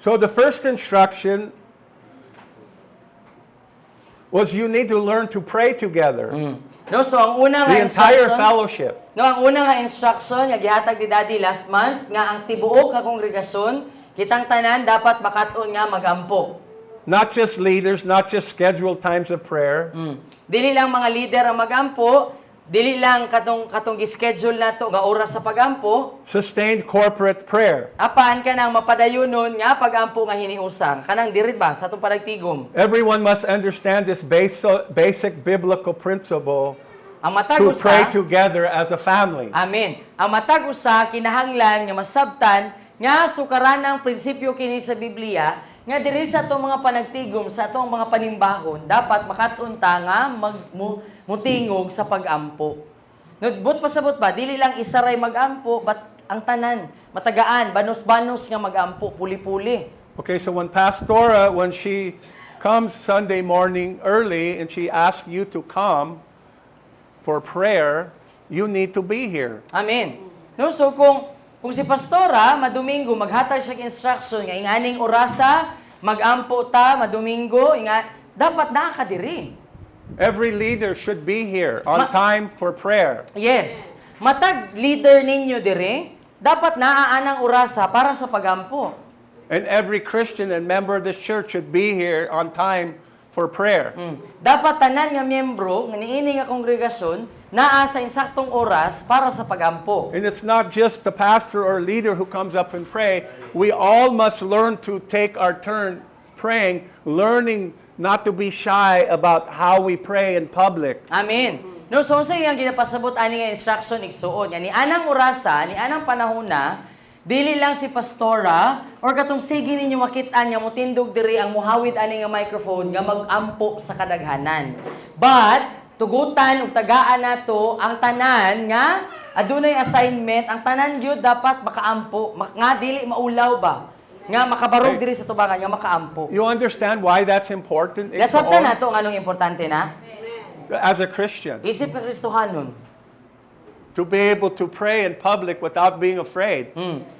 So the first instruction was you need to learn to pray together. No, so ang una nga The entire instruction, fellowship. no, ang una nga instruction nga gihatag ni Daddy last month nga ang tibuok nga kongregasyon kitang tanan dapat makatuon nga magampo. Not just leaders, not just scheduled times of prayer. Dili lang mga leader ang magampo, dili lang katong gi-schedule nato nga oras sa pagampo, Sustained corporate prayer. apan kanang mapadayunon nga pagampo nga hiniusang. Kanang diri ba sa atong panagtigom. Everyone must understand this basic biblical principle Ang matag to pray usa, together as a family. amen. Ang matag usa kinahanglan nga masabtan nga sukaranang prinsipyo kini sa Biblia nga diri sa atong mga panagtigom sa atong mga panimbahon dapat makatunta nga mutingog sa pagampo. But pasabot ba dili lang isa ray magampo but ang tanan matagaan banos-banos nga magampo puli-puli. Okay, so when Pastora, when she comes Sunday morning early and she asks you to come for prayer, you need to be here. Amen. No, so kung si pastora madomingo maghatag siya instruction nga inganing orasa magampo ta madomingo dapat nakadiri. Every leader should be here on time for prayer. Yes. Matag leader ninyo dire dapat naaanang orasa para sa pagampo. And every Christian and member of this church should be here on time for prayer. Dapat tanan nga miyembro nga niini nga kongregasyon naa sa insaktong oras para sa pagampo. And it's not just the pastor or leader who comes up and pray. We all must learn to take our turn praying, learning not to be shy about how we pray in public. Amen. No, so sa iyang ginapasabot ani nga instruction igsuon nga ni anang orasa, ni anang panahona, dili lang si pastora or katong sige ninyo makit-an nga motindog diri ang muhawid ani nga microphone nga magampo sa kadaghanan. But tugutan ug tagaan nato ang tanan nga adunay assignment, ang tanan gyud dapat makaampo, nga dili maulaw ba? Nga makabarog diri sa tubangan nga makaampo. You understand why that's important? It's Nasabtan all- nato ang anong importante na? as a Christian, Isip ka Kristohanon. to be able to pray in public without being afraid.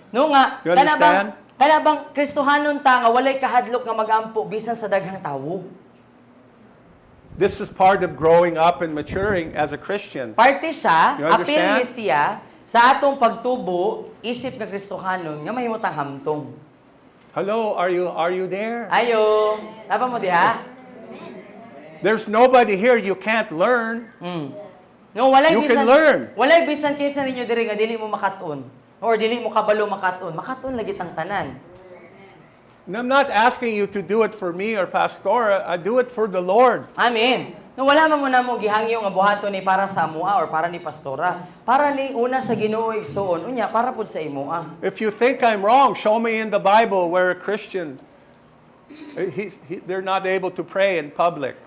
No nga, You understand? kana bang Kristohanon ta nga walay kahadlok nga magampo bisan sa daghang tawo. This is part of growing up and maturing as a Christian. Parte siya, You apil understand? ni siya sa atong pagtubo isip nga Kristohanon nga mahimutang hamtong. Hello, are you there? Ayo, tama mo diha? There's nobody here you can't learn. No, walay You can learn. Walay bisan kinsa ninyo diri nga dili mo makatun or dili mo kabalo makatun. Makatun lagi tang tanan. And I'm not asking you to do it for me or Pastora. I do it for the Lord. Amen. No, wala man mo na mo gihangyo nga buhaton ni para sa amoa or para ni pastora. Para ni una sa Ginoo igsuon, unya para pud sa imoa. If you think I'm wrong, show me in the Bible where a Christian, they're not able to pray in public.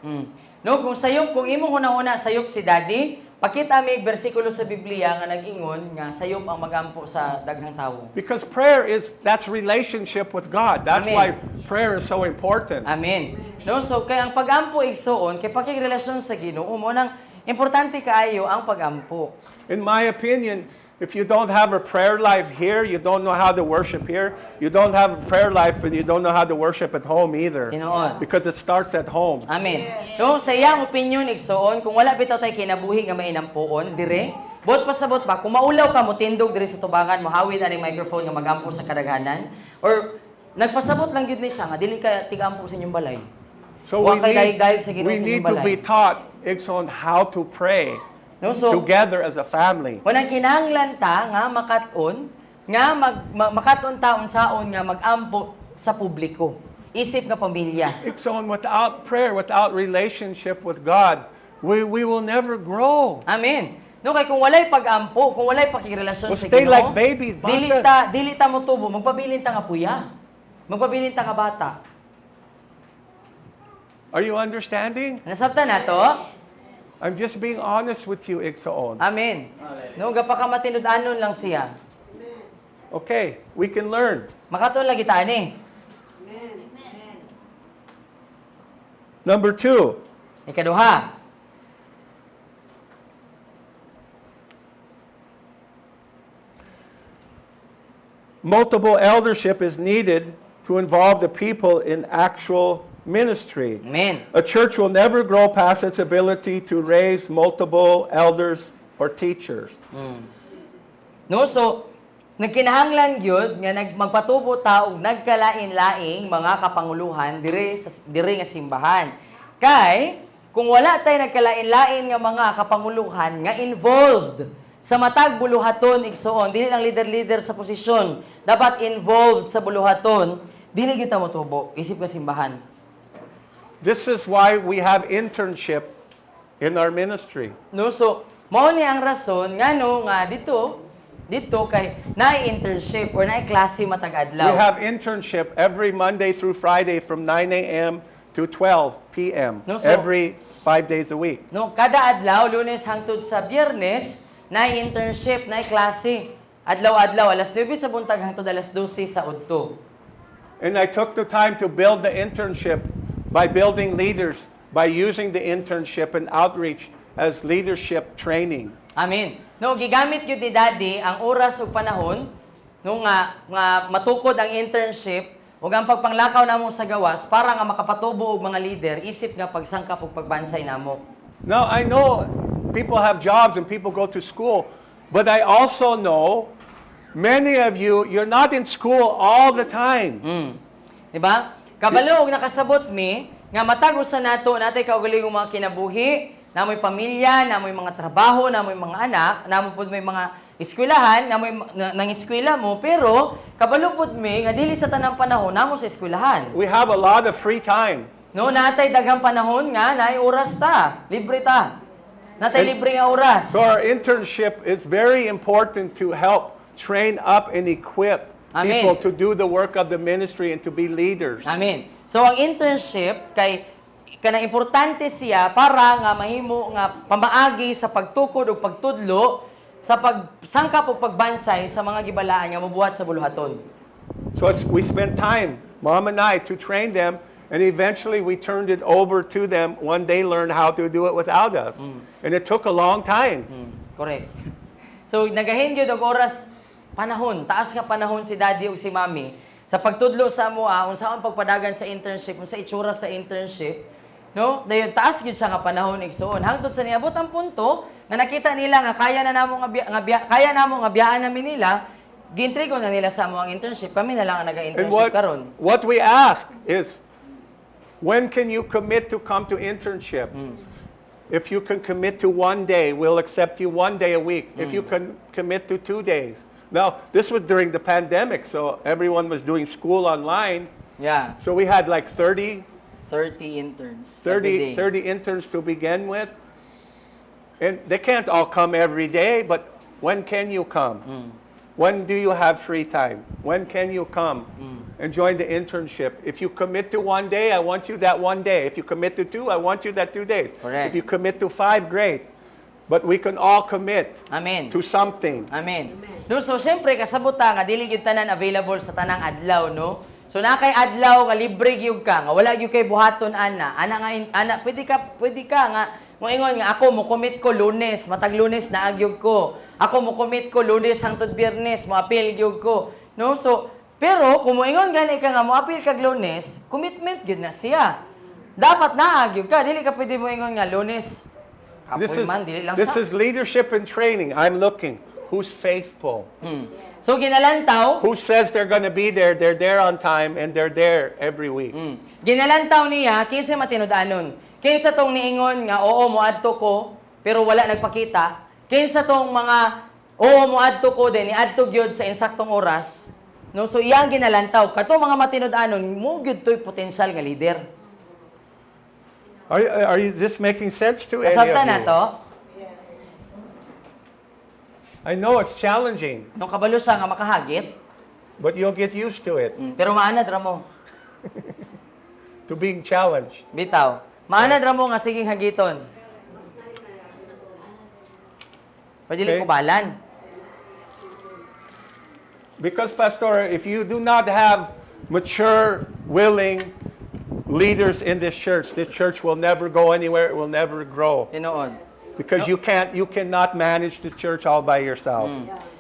No, kung imong hunahuna sayop si Daddy, pakita mi bersikulo sa Biblia nga nag-ingon nga sayop ang magampo sa daghang tawo. Because prayer that's relationship with God. That's Amen. why prayer is so important. Amen. No, so kay ang pagampo igsuon kay pakigrelasyon sa Ginoo mo nang importante kaayo ang pagampo. In my opinion, if you don't have a prayer life here, you don't know how to worship here. You don't have a prayer life and you don't know how to worship at home either. Tinuod. Because it starts at home. Amen. No, sa iyang opinion igsuon kung wala bitaw tay kinabuhi nga mainampuon dire, bot pasabot ba kung maulaw ka mo tindog dire sa tubangan mo hawid aning microphone nga magampo sa kadaghanan or nagpasabot lang gyud ni siya nga dili ka tigampo sa inyong balay. So Wa kay dahig-dahig sa Ginoo we sa need inyong to balay. be taught on how to pray No, so together as a family. Wanang kinahanglan ta nga makaton nga makaton taon saon nga magampo sa publiko. Isip nga pamilya. Without prayer, without relationship with God, we will never grow. Amen. No kay kung walay pagampo, kung walay pakigrelasyon We'll sa stay Ginoo, like babies, dili ta mo tubo, magpabilin ta nga puya. Magpabilin ta nga bata. Are you understanding? Nasabtan nato? I'm just being honest with you, Igsoon. Amen. No gapaka matinud-anon lang siya. Okay, we can learn. Makaton lagi ta ani. Number 2, Ikaduha. multiple eldership is needed to involve the people in actual ministry. Amen. A church will never grow past its ability to raise multiple elders or teachers. No, so nagkinahanglan gyud nga magpatubo ta og nagkalain-laing mga kapanguluhan dire nga simbahan. Kay kung wala tay nagkalain-lain nga mga kapanguluhan nga involved sa matag buluhaton igsoon, dili lang leader sa posisyon, dapat involved sa buluhaton, dili gyud ta motubo isip ka simbahan. This is why we have internship in our ministry. No, so mao ni ang rason ngano nga dito kay naay internship or naay klase matag adlaw. We have internship every Monday through Friday from 9 a.m. to 12 p.m. No, so- every 5 days a week. No, kada adlaw Lunes hangtod sa Biyernes naay internship, naay klase. Adlaw-adlaw alas 9 sa buntag hangtod alas 12 sa udto. And I took the time to build the internship by building leaders, by using the internship and outreach as leadership training. Amen. No, gigamit gyud ni Daddy ang oras ug panahon no nga matukod ang internship ug ang pagpanglakaw namo sa gawas para nga makapatubo og mga leader isip nga pagsangkap ug pagbansay namo. Now, I know people have jobs and people go to school, but I also know many of you, you're not in school all the time. Diba? Kabalo og nakasabot mi nga matag usa nato natay kaugalingong mga kinabuhi, namoy pamilya, namoy mga trabaho, namoy mga anak, namoy pud may mga eskwelahan, namoy nang eskwela mo, pero kabalo pud mi nga dili sa tanang panahon namo sa eskwelahan. We have a lot of free time. No, natay daghang panahon nga naay oras ta, libre ta. Natay libre nga oras. So our internship is very important to help train up and equip Amen. people to do the work of the ministry and to be leaders. Amen. So ang internship kay kanang importante siya para nga mahimo nga pamaagi sa pagtukod ug pagtudlo sa pagsangkap ug pagbansay sa mga gibalaan nga mobuhat sa buluhaton. So we spent time, Mom and I, to train them, and eventually we turned it over to them when they learned how to do it without us. And it took a long time. Correct. So nagahin gyud og oras panahon, taas nga panahon si Daddy ug si Mommy sa pagtudlo sa amoa unsaon pagpadagan sa internship, unsa itsura sa internship. No? Dayon taas gyud siya nga panahon igsoon. Hangtod sa niabot ang punto nga nakita nila nga kaya na namo kaya namo nga biyaan namin nila, giintrigo na nila sa amo ang internship. Kami na lang ang And naga-internship karon. what we ask is, when can you commit to come to internship? If you can commit to 1 day, we'll accept you 1 day a week. If you can commit to 2 days. Now, this was during the pandemic, so everyone was doing school online. Yeah, So we had like 30 interns every day. 30 interns to begin with. And they can't all come every day, but when can you come? When do you have free time? When can you come and join the internship? If you commit to 1 day, I want you that 1 day. If you commit to 2, I want you that 2 days. Correct. If you commit to 5, great. But we can all commit Amen. to something. Amen. No, so syempre kasabot ta nga dili gyud tanan available sa tanang adlaw, no? So na kay adlaw nga libre gyud ka, nga wala gyud kay buhaton ana pwede ka nga moingon nga ako mo commit ko Lunes, matag Lunes na agyog ko. Ako mo commit ko Lunes hangtod Biyernes, mo appeal gyud ko. No? So pero kung moingon gani ka nga mo appeal kag Lunes, commitment gyud na siya. Dapat naagyog ka, dili ka pwede moingon nga Lunes. This is leadership and training. I'm looking. Who's faithful? So ginalantaw, Who says they're going to be there? They're there on time and they're there every week. ginalantaw niya kinsa matinud-anon. Kinsa tong niingon nga oo moadto ko pero wala nagpakita. Kinsa tong mga oo moadto ko din niadto gyud sa insaktong oras. No, so iyang ginalantaw. Kato mga matinud-anon mo gyud toy potential nga leader. Are you this making sense to any of Kasabta na you? to. I know it's challenging, No kabalo siya nga makahagit, but you'll get used to it, pero maanad ra mo. to being challenged. Bitaw. Maanad ra mo nga sige hagiton. Pwede Okay. ko balan. Because, Pastor, if you do not have mature, willing leaders in this church will never go anywhere, it will never grow. Tinuod. Because you cannot manage the church all by yourself.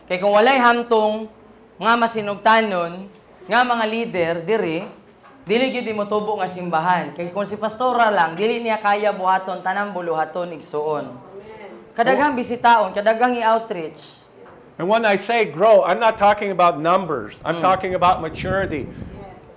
Kay kung walay hamtong nga masinugtanon, nga mga leader diri dili gyud mo tubo nga simbahan. Kay kung si pastora lang dili niya kaya buhaton tanang buluhaton igsuon. Kadaghang bisitaon, kadaghang i-outreach. And when I say grow, I'm not talking about numbers. I'm talking about maturity.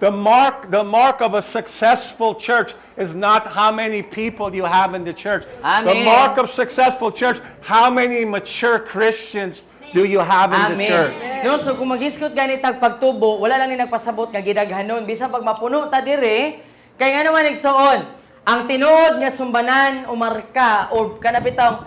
The mark of a successful church is not how many people you have in the church. The Amen. mark of successful church, how many mature Christians do you have in the church? No, so kung mag-iskot ganitag pagtubo, wala lang ni nagpasabot nga gidaghanon. Bisan pag mapuno ta dire, kay nga naman igsuon, ang tinuod nga sumbanan o marka o kanabitang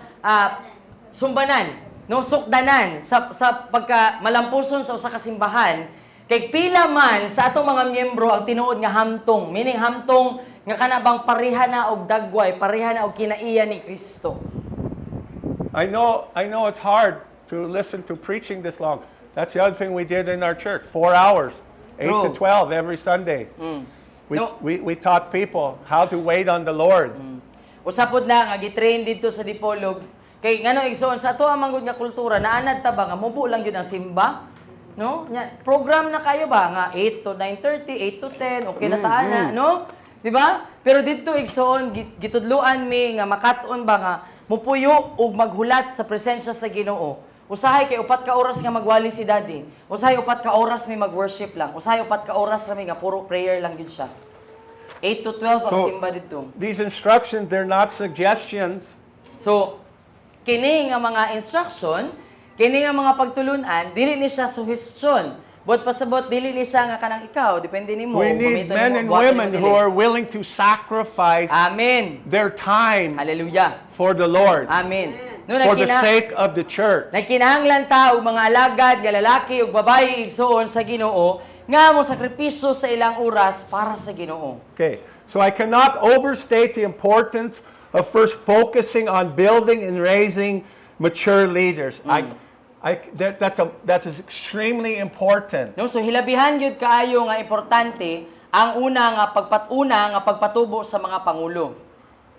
sumbanan, no sukdanan sa pagka malampuson sa usa ka simbahan, kay pila man sa atong mga miyembro ang tinuod nga hamtong, meaning hamtong nga kanabang pareha na og dagway, pareha na og kinaiya ni Kristo. I know it's hard to listen to preaching this long. That's the other thing we did in our church, 4 hours, 8 to True. 12 every Sunday. No. We taught people how to wait on the Lord. Usapod na nga gitrain dito sa Dipolog. Kay ngano igsoon sa ato ang manggod nga kultura naanad ta ba nga mubo lang gyud ang simba? No? Program na kayo ba nga 8 to 9:30, 8 to 10, okay na taan na, no? Di ba? Pero dito igsoon gitudluan mi nga makatuon ba nga mupuyo ug maghulat sa presensya sa Ginoo. Usahay kay upat ka oras nga magwali si Daddy. Usahay upat ka oras mi mag-worship lang. Usahay upat ka oras ra mi nga puro prayer lang gyud siya. 8 to 12 ang So, simba dito. these instructions, they're not suggestions. So, kini nga mga instruction, kini nga mga pagtulunan, dili ni siya suggestion. But pasabot, dili ni siya nga kanang ikaw, depende nimo. We need gamiton men nimo, and buhaton women nimo who dili. are willing to sacrifice Amen. their time Hallelujah. for the Lord, Amen. No, for the sake of the church. nagkinahanglan ta og mga alagad nga lalaki ug babae igsuon sa Ginoo nga mo sakripisyo sa ilang oras para sa Ginoo. Okay, so I cannot overstate the importance of first focusing on building and raising mature leaders. That is extremely important. No, so hilabihan gyud kaayo nga importante ang una nga pagpatubo sa mga pangulo.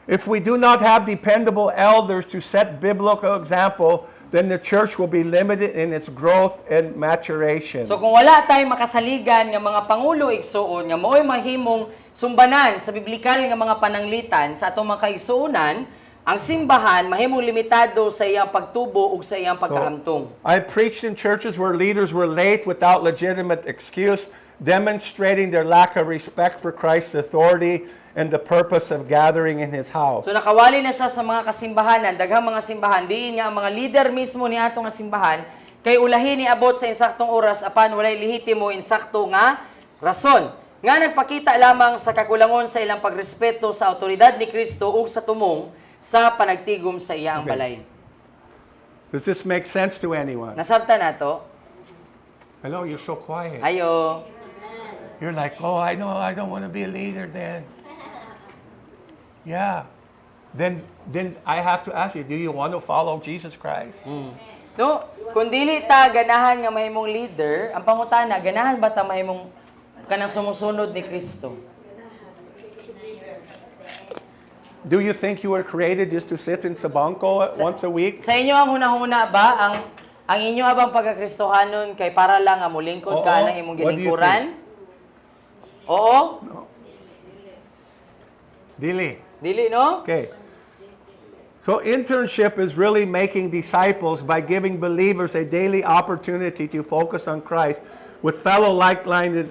If we do not have dependable elders to set biblical example, then the church will be limited in its growth and maturation. So kung wala tayong makasaligan nga mga pangulo igsuon nga mao'y mahimong sumbanan sa biblikal nga mga pananglitan sa atong mga kaigsuonan, ang simbahan mahimong limitado sa iyang pagtubo ug sa iyang pagkahamtong. I preached in churches where leaders were late without legitimate excuse, demonstrating their lack of respect for Christ's authority and the purpose of gathering in His house. So nakawali na siya sa mga kasimbahanan, daghang mga simbahan, diin nga ang mga leader mismo ni atong nga simbahan, kay ulahi ni abot sa insaktong oras apan walay lehitimo insakto nga rason. Nga nagpakita lamang sa kakulangon sa ilang pagrespeto sa awtoridad ni Kristo ug sa tumong sa panagtigom sa iyang balay. Does this make sense to anyone? Nasabtan nato? Hello, you're so quiet. Ayo. You're like, oh, I know, I don't want to be a leader then. Yeah. Then I have to ask you, do you want to follow Jesus Christ? No, kung dili ta ganahan nga mahimong leader, ang pangutana, ganahan ba ta mahimong kanang sumusunod ni Kristo? Do you think you were created just to sit in Sabanco once a week? Sa inyo ang hunahuna ba ang inyo abang pagkakristohanon kay para lang nga mulingkod ka Oo. ng imong What do you gilingkuran? Oo? Dili. Dili, no? Okay. So internship is really making disciples by giving believers a daily opportunity to focus on Christ with fellow like-minded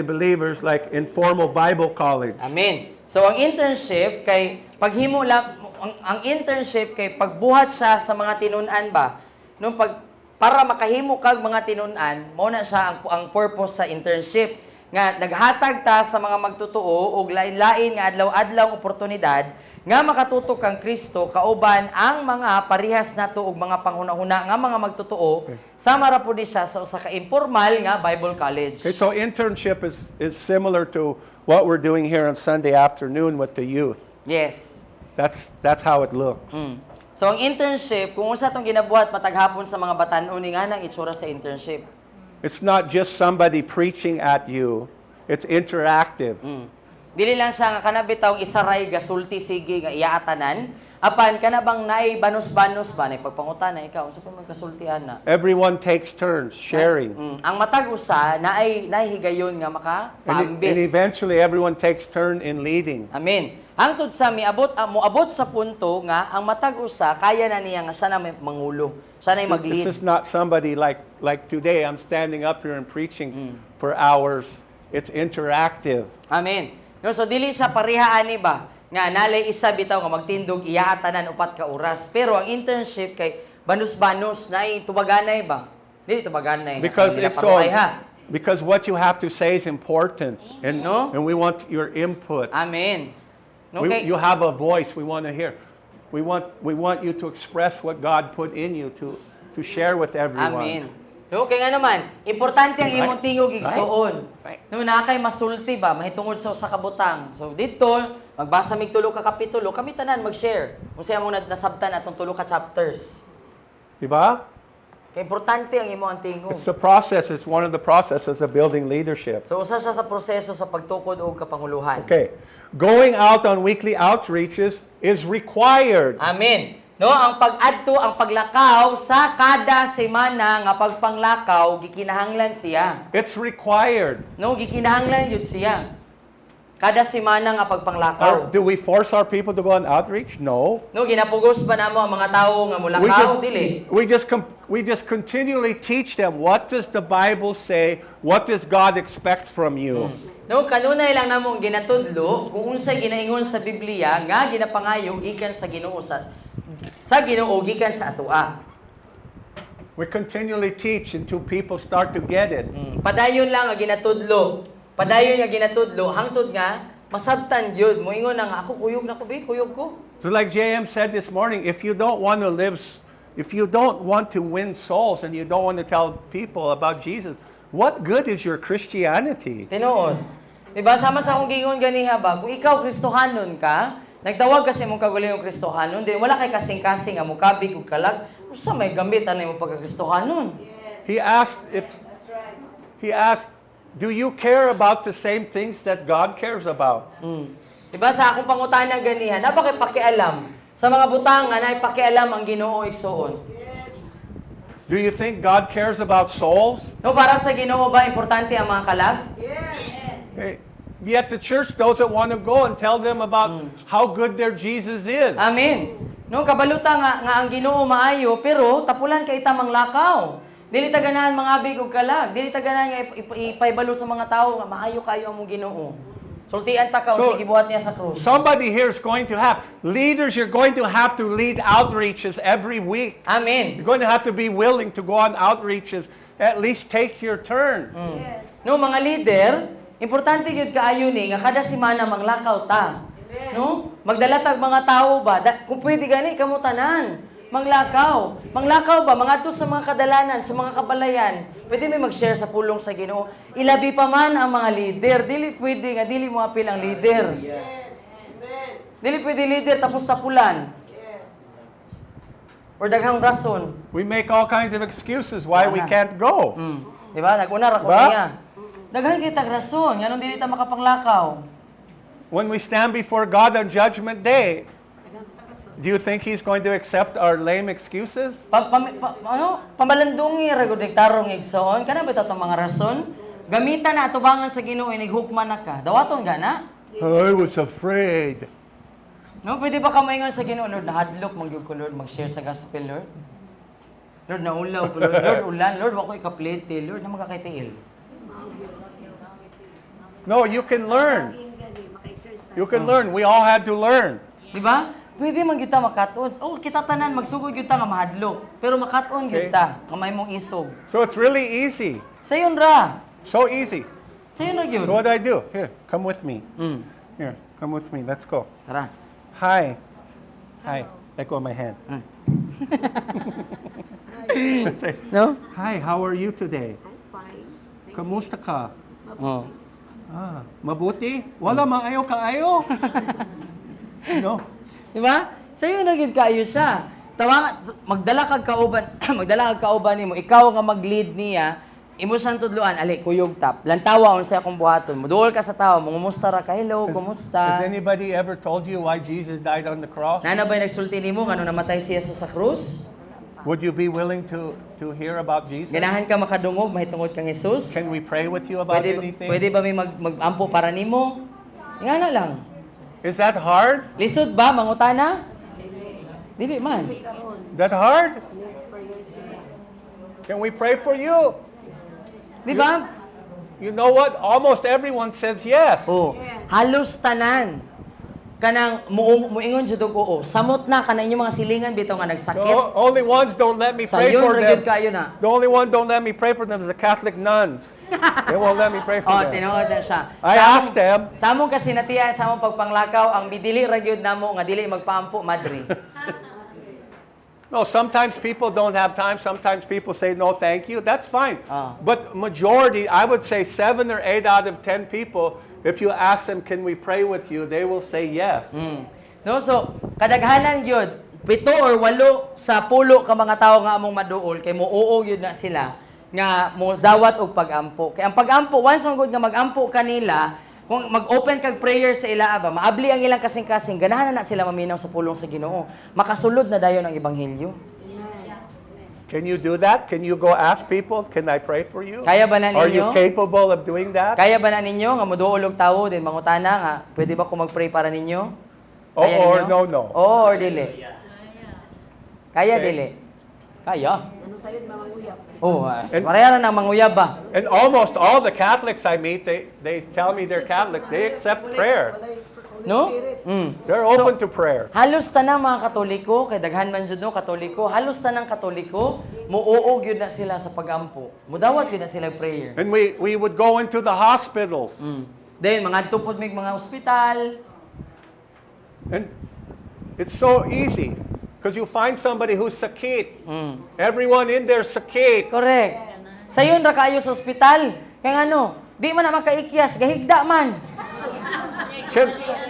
believers like informal Bible college. Amen. So ang internship kay paghimo lang ang internship kay pagbuhat siya sa mga tinun-an ba? No para makahimo kag mga tinun-an, mao na siya ang purpose sa internship nga naghatag ta sa mga magtutuo og lain-lain nga adlaw-adlaw oportunidad nga makatutok kang Kristo kauban ang mga parehas nato og mga panghunahuna nga mga magtutuo sama ra pud siya sa usa ka informal nga Bible college. Okay, so internship is similar to what we're doing here on Sunday afternoon with the youth. Yes. That's how it looks. So ang internship, kung unsa tong ginabuhat mataghapon sa mga batan-on nga nang itsura sa internship. It's not just somebody preaching at you. It's interactive. Dili lang siya nga kanabitawng isaray gasulti sige nga iyaatanan. Apan kana bang naay banos-banos ba nay pagpangutana ikaw unsa pa may kasultian na? Everyone takes turns sharing. Ang matag usa naay higayon nga And makapaambit. eventually everyone takes turn in leading. Amen. Hangtod sa moabot sa punto nga ang matag usa kaya na niya nga siya na may mangulo. Siya na This mag-lead. is not somebody like today. I'm standing up here and preaching for hours. It's interactive. Amen. No, so dili siya pareha ani ba nga nalay isa bitaw nga magtindog iya tanan upat ka oras. Pero ang internship kay banos-banos naay tubaganay ba? Dili tubaganay. Because Nila it's all, paruhay, ha? because what you have to say is important. And, No? and we want your input. Amen. No, kay, You have a voice we want to hear. We want you to express what God put in you to share with everyone. Amen. No, kay nga naman, importante ang Right. imong tingog igsuon. Right. No, nakay masulti ba, mahitungod sa usa ka butang. So dito, magbasa mig tulo ka kapitulo, kami tanan mag-share. Kung siya mo nasabtan atong tulo ka chapters. Diba? Kay importante ang imong tingog. It's the process. It's one of the processes of building leadership. So usa siya sa proseso sa pagtukod og kapanguluhan. Okay. Going out on weekly outreaches is required. Amen. No, ang pag-adto, ang paglakaw sa kada semana nga pagpanglakaw gikinahanglan siya. It's required. No, gikinahanglan yun siya. Kada semana nga pagpanglakaw. Do we force our people to go on outreach? No. No, ginapugos ba namo ang mga tawo nga mulakaw dili? We just continually teach them, what does the Bible say? What does God expect from you? No, kanunay lang namo ginatudlo kung unsay ginaingon sa Biblia nga ginapangayo gikan sa Ginoo sa Ginoo gikan sa atoa. We continually teach until people start to get it. Padayon lang nga ginatudlo. Padayon nga ginatudlo hangtod nga masabtan jud moingon na nga ako kuyog na ko be, kuyog ko. So like JM said this morning, if you don't want to win souls and you don't want to tell people about Jesus, what good is your Christianity? Tinuod. Diba, sama sa akong gingon ganiha ba, kung ikaw Kristohanon ka, nagtawag kasi mong kagulingong Kristohanon, then wala kay kasing-kasing nga mukabig ug kalag, usa may gamit anay mo pagka-Kristohanon. He asked, do you care about the same things that God cares about? Diba, sa akong pangutana ganiha, na ba kay pakialam sa mga butang nga na pakialam ang Ginoo igsuon? Do you think God cares about souls? No, para sa Ginoo ba importante ang mga kalag? Yet the church doesn't want to go and tell them about how good their Jesus is. Amen. No, kabaluta nga ang Ginoo maayo, pero tapulan kay tamang lakaw. Dili ta ganahan mga abig ug kalag, dili ta ganahan nga ipaybalo sa mga tawo nga maayo kayo ang mong Ginoo. Sultian ta ka So, sa gibuhat niya sa krus. Somebody here is going to have leaders. You're going to have to lead outreaches every week. Amen. You're going to have to be willing to go on outreaches. At least take your turn. No, mga leader, importante gyud kaayo ni nga kada semana manglakaw ta. No? Magdala tag mga tawo ba? Kung pwede gani kamo tanan. Manglakaw. Manglakaw ba mga sa mga kadalanan, sa mga kabalayan. Pwede may mag-share sa pulong sa Ginoo. Ilabi pa man ang mga leader. Dili pwede nga dili mo apil ang leader. Dili pwede leader tapos tapulan. Or daghang rason. We make all kinds of excuses why we can't go. Di ba? Nag-una ra ko Ba? niya. Daghan kitag rason. Nganong dili ta makapanglakaw. When we stand before God on Judgment Day, do you think He's going to accept our lame excuses? Pamalandungi ra gud tarong igsoon. Kana ba itong mga rason? Gamitan na atubangan sa Ginoo inigukman na ka. Dawaton gana? I was afraid. No, pwede ba ka maingon sa Ginoo, Lord, nahadlok magyud ko, Lord, mag-share sa gospel, Lord? Lord, naulaw ko, Lord. Lord, ulan. Lord, wa ko ikaplete. Lord, na magkakaitiil. No, you can learn. You can learn. We all had to learn. Di ba? Pwede man kita makatuon. Oh, kita tanan magsugod gyud ta nga mahadlok. Pero makatuon gyud Okay. ta nga may mong isog. So it's really easy. Sayon ra. So easy. Sayon ra gyud. So what do I do? Here, come with me. Mm. Here, come with me. Let's go. Tara. Hi. Hi. Let go of my hand. Say, No? hi, how are you today? I'm fine. Kamusta ka? Oh. Mabuti? Wala maayo kaayo. No? Di ba? Sayo na gyud kaayo siya. Tawang magdala kag kauban, magdala kag kauban nimo, ikaw nga mag-lead niya, imo sang tudloan ali kuyog tap. Lantawa unsa akong buhaton. Muduol ka sa tawo, mungumusta ra ka. Hello, Has kumusta? anybody ever told you why Jesus died on the cross? Nana ba'y nagsulti nimo ngano namatay si Jesus sa krus? Would you be willing to hear about Jesus? Ganahan ka makadungog mahitungod kang Jesus? Can we pray with you about Pwede, anything? pwede ba may mag-ampo para nimo? Nga na lang. Is that hard? Lisod ba mangutana? Dili man. That hard? Can we pray for you? Di ba? You know what? Almost everyone says yes. Oh, halos tanan. Kanang muingon jud og oo. Samot na kanang inyong mga silingan bitaw nga The nagsakit. only ones don't let me pray Sayon for ra gyud them. kayo na. The only one don't let me pray for them is the Catholic nuns. They won't let me pray for Oh, them. tinuod na siya. I Sa asked among- them. Sa among kasinatian, sa among pagpanglakaw, ang bidili ra gyud namo nga dili magpaampo madri. No, sometimes people don't have time. Sometimes people say no, thank you. That's fine. Ah. But majority, I would say 7 or 8 out of 10 people, if you ask them, can we pray with you, they will say yes. No, so kadaghanan gyud 7 or 8 sa pulo ka mga tawo nga among maduol kay muoo gyud na sila nga mo dawat og pag-ampo. Kay ang pag-ampo once man gud nga mag-ampo kanila, kung mag-open kag prayer sa ila ba, maabli ang ilang kasing-kasing, ganahan na sila maminaw sa pulong sa Ginoo. Makasulod na dayon ang ebanghelyo. Can you do that? Can you go ask people, can I pray for you? Kaya ba na Are you ninyo? capable of doing that? Kaya ba na ninyo nga moduol og tawo din mangutana nga, pwede ba ko mag-pray para ninyo? Kaya Or ninyo? no, no. Oo, or dili. Kaya Okay. dili. Kaya. Ano sa'yo, mamanguyap? Oh, And- pareha na ng manguyab ba? And almost all the Catholics I meet, they tell me they're Catholic. They accept prayer. No? Spirit. They're open to prayer. Halos tanang mga Katoliko, kay daghan man jud no Katoliko, halos tanang Katoliko, muoo gyud na sila sa pag-ampo. Mudawat gyud na sila og prayer. And we would go into the hospitals. Then mga tupod mig mga ospital. And it's so easy because you find somebody who's sakit. Everyone in there sakit. Correct. Sayon ra kayo sa ospital. Kay ano, di man na makaikyas, gahigda man.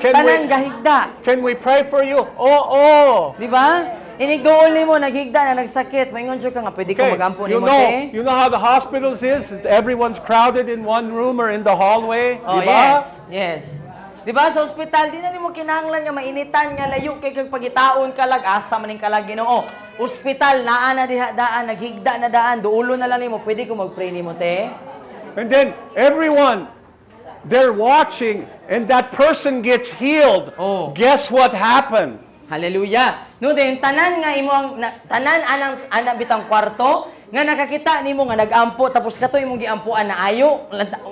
Tanan gahigda. Can we pray for you? Oh. Di ba? Inigdool nimo naghigda na nagsakit, maingon jud ka nga pwede ko Okay, magampo you nimo te. know how the hospitals is? Everyone's crowded in one room or in the hallway. Oh, Di ba? yes. Di ba sa ospital, di na nimo kinahanglan nga mainitan nga layo kay kag pagitaon kalag asa man ning kalag Ginoo. Ospital naa na diha daan, naghigda na daan, duulo na lang nimo, pwede ko mag-pray nimo te. And then everyone, they're watching and that person gets healed. Oh. Guess what happened? Hallelujah. No, then tanan nga imo ang tanan anang bitang kwarto nga nakakita nimo nga nag-ampo tapos kato imong giampuan na ayo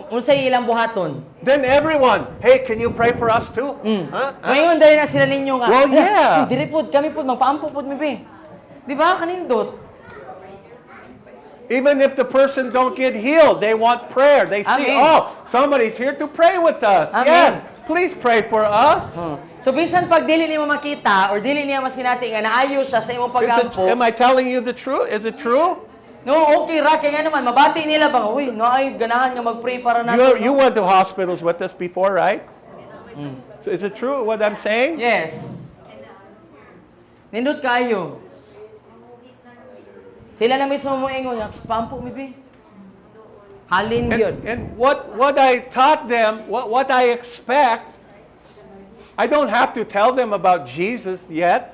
unsay ilang buhaton. Then everyone, hey, can you pray for us too? Huh? Ngayon dali na sila ninyo nga. Well, yeah. Diri pod kami pod magpaampo pod mi be. Di ba kanindot? Even if the person don't get healed, they want prayer. They see, Amen. oh, somebody's here to pray with us. Amen. Yes, please pray for us. So bisan pag dili nimo makita or dili niya masinati nga naayo siya sa imong pagampo. Am I telling you the truth? Is it true? No, okay ra kay nga naman mabati nila ba uy, naay ganahan nga mag-pray para nato. You went to hospitals with us before, right? So is it true what I'm saying? Yes. Nindot kayo. Sila na mismo mo ingon, pampo mi be. Halin gyud. And what I taught them, what I expect, I don't have to tell them about Jesus yet.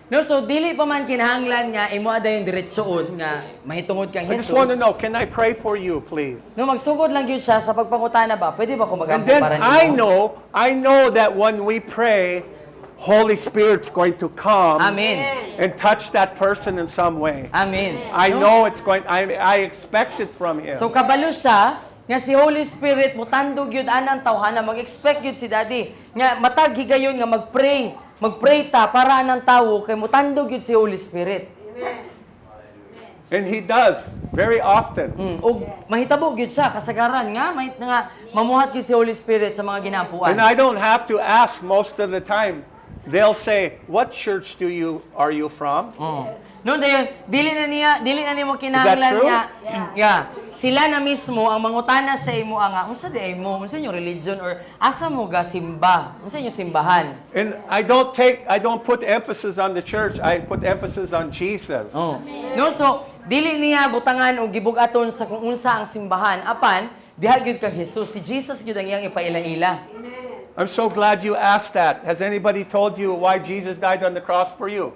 No, so dili pa man kinahanglan nga imo aday diretsoon nga mahitungod kang I Jesus. just want to know, can I pray for you, please? No, magsugod lang gyud siya sa pagpangutana ba? Pwede ba ko And magampo then para nimo? I know that when we pray, Holy Spirit's going to come Amen. and touch that person in some way. Amen. I No? know it's going, I expect it from Him. So kabalo siya nga si Holy Spirit mutandog gyud anang tawhana mag-expect gyud si Daddy nga matag higayon nga magpray ta para anang tawo kay mutandog gyud si Holy Spirit. And He does, very often. Og mahitabo gyud siya kasagaran nga mamuhat gyud si Holy Spirit sa mga ginampuan. And I don't have to ask most of the time. They'll say, what church are you from? No, dayon dili na nimo kinahanglan true? nga yeah. Sila na mismo ang mangutana sa imo nga unsa di mo, unsa yung religion or asa mo ga simba, unsa yung simbahan. And I don't put emphasis on the church. I put emphasis on Jesus. Oh. No, so dili niya butangan o gibugaton sa kung unsa ang simbahan. Apan, diha gyud kang Jesus. Si Jesus gyud ang iyang ipaila-ila. I'm so glad you asked that. Has anybody told you why Jesus died on the cross for you?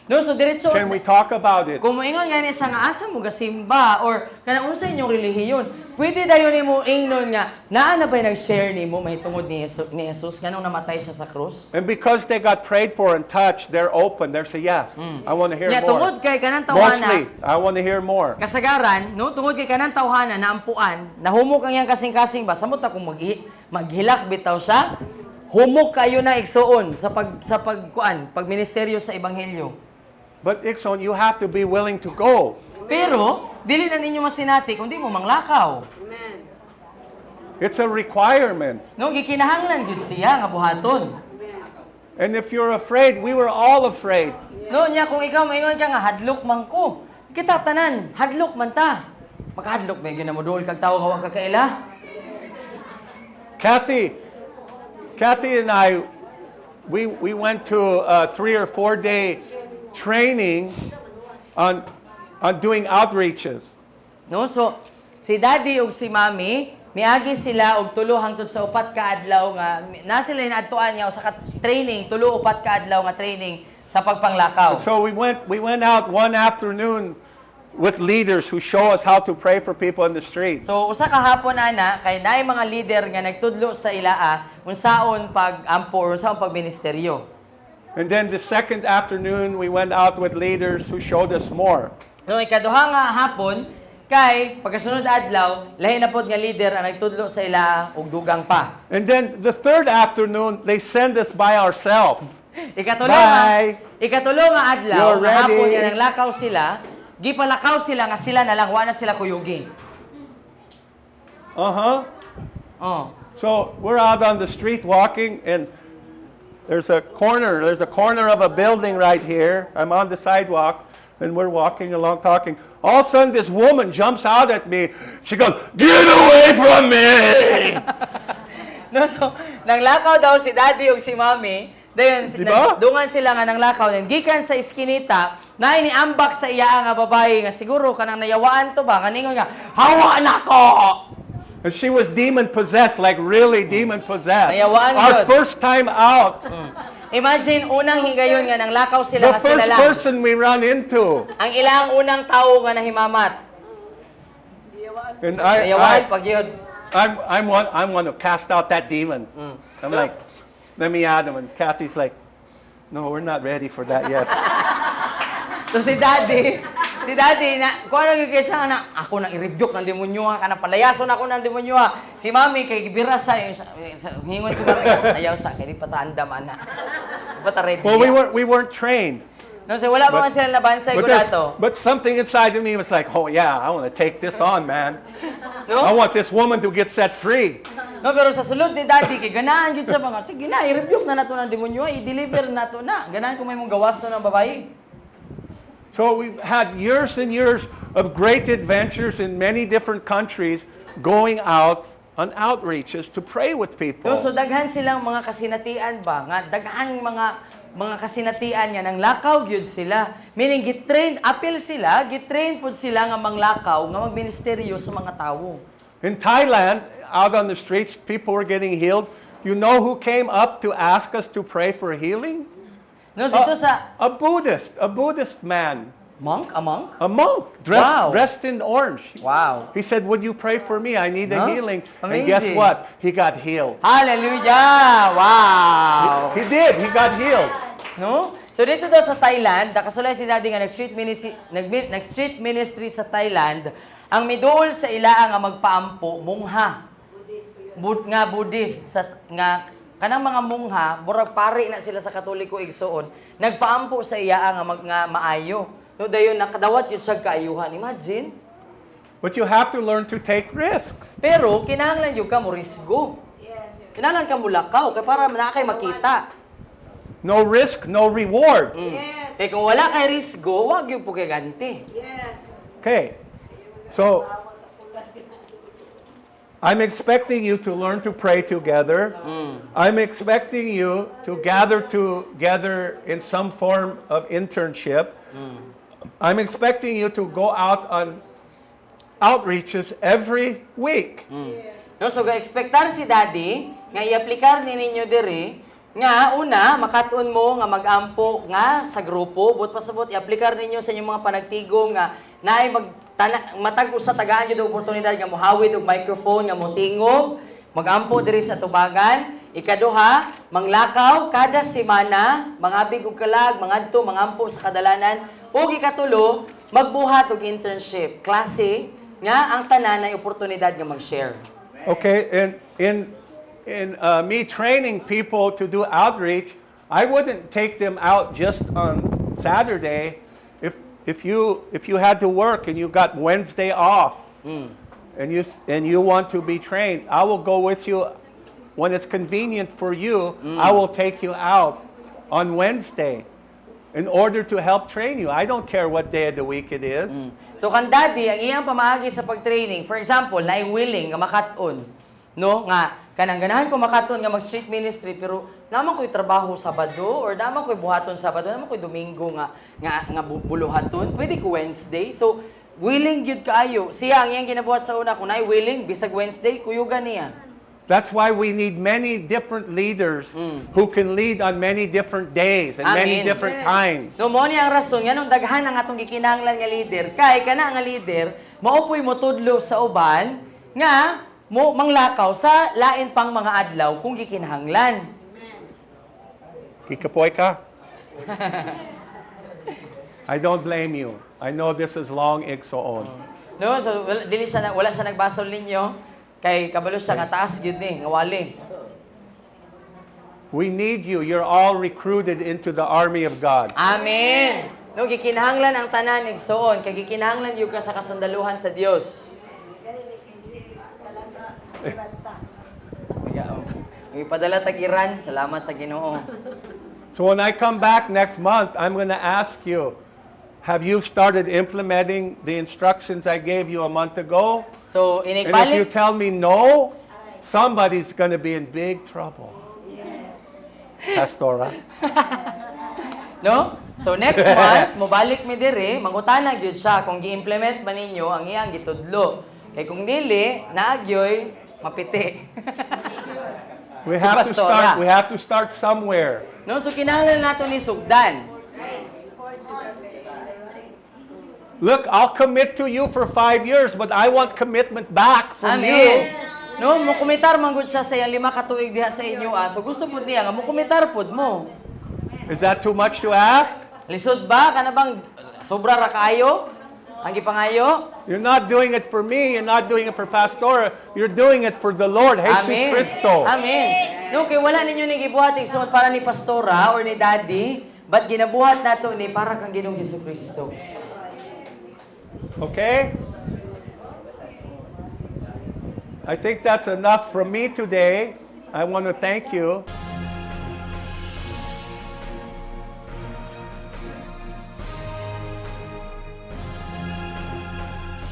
No, so diretso. Can we talk about it? Kung moingon nga niya siya nga asa mo gasimba or kanang unsa inyong relihiyon, pwede dayon nimo ingnon nga naa na ba nag-share nimo mahitungod ni Jesus nganong namatay siya sa krus? And because they got prayed for and touched, they're open. They say, yes, I want to hear Nya tungod more. kay kanang Mostly, tawhana, I want to hear more. kasagaran, no, tungod kay kanang tawhana naampuan, nahumok ang iyang kasing-kasing ba samot akong maghilak bitaw siya. Humok kayo na igsuon sa pagkuan, pagministeryo sa ebanghelyo. But Ikson, you have to be willing to go. Pero dili na ninyo masinati kung di mo manglakaw. It's a requirement. No, gikinahanglan gid siya nga buhaton. And if you're afraid, we were all afraid. No, nya kung ikaw maingon ka nga hadlok man ko. Kita tanan, hadlok man ta. Makahadlok ba gyud na mo duol kag tawo nga wa ka kaila? Kathy and I, we went to a 3 or 4 day training on doing outreaches. No, so si Daddy ug si Mami miagi sila og tulo hangtod sa upat ka adlaw nga na sila inaadtuan niya usa ka training, tulo upat ka adlaw nga training sa pagpanglakaw. So we went out one afternoon with leaders who show us how to pray for people in the streets. So usa ka hapon ana kay naay mga leader nga nagtudlo sa ilaa unsaon pag-ampo or unsaon pagministeryo. And then the second afternoon, we went out with leaders who showed us more. No, ikaduha nga hapon kay pagkasunod adlaw lahi na pod nga leader ang nagtudlo sa ilaa og dugang pa. And then the third afternoon, they send us by ourselves. Ikatulo Bye. nga adlaw, You're nga hapon ready. yan ang lakaw sila, gipalakaw sila nga sila na lang, wa na sila kuyugi. Uh-huh. Oh. So we're out on the street walking, and there's a corner of a building right here. I'm on the sidewalk, and we're walking along talking. All of a sudden, this woman jumps out at me. She goes, "Get away from me!" No, so, nanglakaw daw si Daddy ug si Mami, dayon Diba? dungan sila nga nanglakaw, then gikan sa iskinita, na iniambak sa iya nga babae nga siguro kanang nayawaan to ba, kaningon nga, hawa na ko! And she was demon-possessed, like really demon-possessed. Nayawaan Our yun. first time out. Imagine, unang higayon nga nanglakaw sila The nga sila first lang. person we run into. Ang ilang unang tao nga nahimamat. And Nayawaan pag yun. I'm one to cast out that demon. I'm like, let me at him. And Kathy's like, no, we're not ready for that yet. So si Daddy, kung ano yung kaya siya na, ako nang i-rebuke ng demonyo ha, kanang palayason ako ng demonyo ha. Si Mami, kay gibira siya, hingon si Mami, ayaw sa, kaya di pataanda man na. Di pata-ready. Well, we weren't trained. No, so wala pa man silang labansay ko dato. But something inside of me was like, oh yeah, I want to take this on, man. No? I want this woman to get set free. No, pero sa sulod ni Daddy, kay ganahan yun siya mga, sige na, i-rebuke na nato ng demonyo ha, i-deliver nato na. Ganahan kung may mong gawas to ng babae. So we've had years and years of great adventures in many different countries going out on outreaches to pray with people. No, so daghan silang mga kasinatian ba? Nga daghan mga kasinatian nga nang lakaw gyud sila. Meaning apil sila, gitrain pud sila nga manglakaw nga magministeryo sa mga tawo. In Thailand, out on the streets, people were getting healed. You know who came up to ask us to pray for healing? No, dito sa A Buddhist man. monk, a monk? A monk Wow. dressed in orange. Wow. He said, would you pray for me? I need a Huh? healing. And guess Amazing. what? He got healed. Hallelujah! Wow! He did. He got healed. No? So dito daw sa Thailand, nakasulay si Daddy nga nag-street ministry sa Thailand, ang midol sa ilaa nga magpaampo, mungha. Buddhist nga kanang mga mungha, murag pari na sila sa Katoliko igsoon, nagpaampo sa iya nga maayo. No, dayon nakadawat yun siya kaayuhan. Imagine. But you have to learn to take risks. Pero kinahanglan yung ka mo risgo. Kinahanglan ka mo lakaw kay para na kay makita. No risk, no reward. Yes. Kaya kung wala kay risgo, wag yung po kay ganti. Yes. Okay. So, I'm expecting you to learn to pray together. I'm expecting you to gather together in some form of internship. I'm expecting you to go out on outreaches every week. No, so ga-expectar si Daddy nga i-aplikar ni ninyo diri nga una makatuon mo nga mag-ampo nga sa grupo but pasabot i-aplikar ninyo sa inyong mga panagtigom nga naay matag usa tagaan gyud og oportunidad nga mohawid og microphone nga motingog mag-ampo diri sa tubagan. Ikaduha, manglakaw kada semana, mangabig og kalag, mangadto, mangampo sa kadalanan. Ug ikatulo, magbuhat og internship, klase nga ang tanan ay oportunidad nga mag-share. Okay, in me training people to do outreach, I wouldn't take them out just on Saturday. If you had to work and you got Wednesday off, and you want to be trained, I will go with you when it's convenient for you. I will take you out on Wednesday in order to help train you. I don't care what day of the week it is. So kan Daddy, ang iyang pamaagi sa pag-training, for example, na willing nga makaton, no, nga kanang ganahan ko makaton nga mag-street ministry pero naman ko'y trabaho Sabado or naman ko'y buhaton Sabado, naman ko'y Domingo nga buluhaton, pwede ko Wednesday. So willing gyud kaayo. Siya ang iyang ginabuhat sa una kung naay willing bisag Wednesday kuyugan niya. That's why we need many different leaders who can lead on many different days and many Amen. different times. No mo ni ang rason nganong daghan ang atong gikinahanglan nga leader kay kana nga leader maupoy mo tudlo sa uban nga mo manglakaw sa lain pang mga adlaw kung gikinahanglan. Kikapoy ka? I don't blame you. I know this is long igsoon. No, so wala siya nagbasol ninyo. Kay kabalo siya nga taas gyud ni nga wali. We need you. You're all recruited into the army of God. Amen. No gikinahanglan ang tanan igsoon kay gikinahanglan yung ka sa kasandaluhan sa Dios. Ipadala tag Iran. Salamat sa Ginoo. So when I come back next month, I'm going to ask you, have you started implementing the instructions I gave you a month ago? So And if you inigbalit tell me no, somebody's going to be in big trouble. Pastora. no? So next month, mobalik mi diri, mangutana gyud siya kung gi-implement ba ninyo ang iyang gitudlo. Kay kung dili, naagyoy mapiti. We have to Pastora. start somewhere. No, so kinahanglan nato ni sugdan. Look, I'll commit to you for 5 years, but I want commitment back from Amen. you. No, mo kumitar man gud siya sa iyang 5 ka tuig diha sa inyo So gusto pud niya nga mo kumitar pud mo. Is that too much to ask? Lisod ba kana bang sobra ra kaayo? Ang gipangayo? You're not doing it for me. You're not doing it for Pastora. You're doing it for the Lord, Jesus Amen. Cristo. Amen. No, kay wala ninyo ni gibuhat igsoon para ni pastora or ni daddy, but ginabuhat nato ni para kang Ginoong Jesucristo. Okay? I think that's enough from me today. I want to thank you.